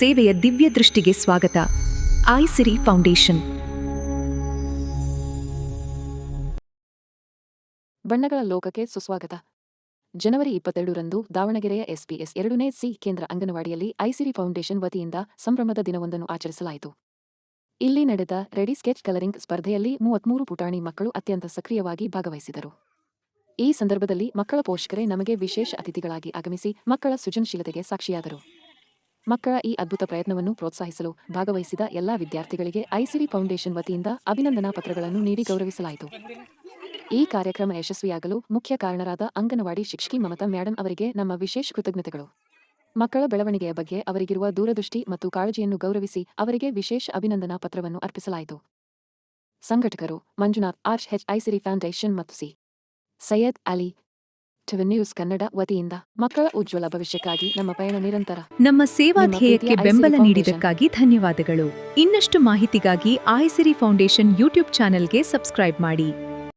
ಸೇವೆಯ ದಿವ್ಯ ದೃಷ್ಟಿಗೆ ಸ್ವಾಗತ. ಐಸಿರಿ ಫೌಂಡೇಶನ್. ಬಣ್ಣಗಳ ಲೋಕಕ್ಕೆ ಸುಸ್ವಾಗತ. ಜನವರಿ 22ರಂದು ದಾವಣಗೆರೆಯ SPS 2ನೇ ಸಿ ಕೇಂದ್ರ ಅಂಗನವಾಡಿಯಲ್ಲಿ ಐಸಿರಿ ಫೌಂಡೇಶನ್ ವತಿಯಿಂದ ಸಂಭ್ರಮದ ದಿನವೊಂದನ್ನು ಆಚರಿಸಲಾಯಿತು. ಇಲ್ಲಿ ನಡೆದ ರೆಡಿ ಸ್ಕೆಚ್ ಕಲರಿಂಗ್ ಸ್ಪರ್ಧೆಯಲ್ಲಿ 33 ಪುಟಾಣಿ ಮಕ್ಕಳು ಅತ್ಯಂತ ಸಕ್ರಿಯವಾಗಿ ಭಾಗವಹಿಸಿದರು. ಈ ಸಂದರ್ಭದಲ್ಲಿ ಮಕ್ಕಳ ಪೋಷಕರೇ ನಮಗೆ ವಿಶೇಷ ಅತಿಥಿಗಳಾಗಿ ಆಗಮಿಸಿ ಮಕ್ಕಳ ಸೃಜನಶೀಲತೆಗೆ ಸಾಕ್ಷಿಯಾದರು. ಮಕ್ಕಳ ಈ ಅದ್ಭುತ ಪ್ರಯತ್ನವನ್ನು ಪ್ರೋತ್ಸಾಹಿಸಲು ಭಾಗವಹಿಸಿದ ಎಲ್ಲಾ ವಿದ್ಯಾರ್ಥಿಗಳಿಗೆ ಐಸಿರಿ ಫೌಂಡೇಶನ್ ವತಿಯಿಂದ ಅಭಿನಂದನಾ ಪತ್ರಗಳನ್ನು ನೀಡಿ ಗೌರವಿಸಲಾಯಿತು. ಈ ಕಾರ್ಯಕ್ರಮ ಯಶಸ್ವಿಯಾಗಲು ಮುಖ್ಯ ಕಾರಣರಾದ ಅಂಗನವಾಡಿ ಶಿಕ್ಷಕಿ ಮಮತಾ ಮೇಡಂ ಅವರಿಗೆ ನಮ್ಮ ವಿಶೇಷ ಕೃತಜ್ಞತೆಗಳು. ಮಕ್ಕಳ ಬೆಳವಣಿಗೆಯ ಬಗ್ಗೆ ಅವರಿಗಿರುವ ದೂರದೃಷ್ಟಿ ಮತ್ತು ಕಾಳಜಿಯನ್ನು ಗೌರವಿಸಿ ಅವರಿಗೆ ವಿಶೇಷ ಅಭಿನಂದನಾ ಪತ್ರವನ್ನು ಅರ್ಪಿಸಲಾಯಿತು. ಸಂಘಟಕರು ಮಂಜುನಾಥ್ RH ಐಸಿರಿ ಫೌಂಡೇಶನ್ ಮತ್ತು C. Syed Ali TV news Kannada ವತಿಯಿಂದ ಮಕ್ಕಳ ಉಜ್ವಲ ಭವಿಷ್ಯಕ್ಕಾಗಿ ನಮ್ಮ ಪಯಣ ನಿರಂತರ. ನಮ್ಮ ಸೇವಾ ಧ್ಯೇಯಕ್ಕೆ ಬೆಂಬಲ ನೀಡಿದ್ದಕ್ಕಾಗಿ ಧನ್ಯವಾದಗಳು. ಇನ್ನಷ್ಟು ಮಾಹಿತಿಗಾಗಿ ಐಸಿರಿ ಫೌಂಡೇಶನ್ ಯೂಟ್ಯೂಬ್ ಚಾನೆಲ್ಗೆ ಸಬ್ಸ್ಕ್ರೈಬ್ ಮಾಡಿ.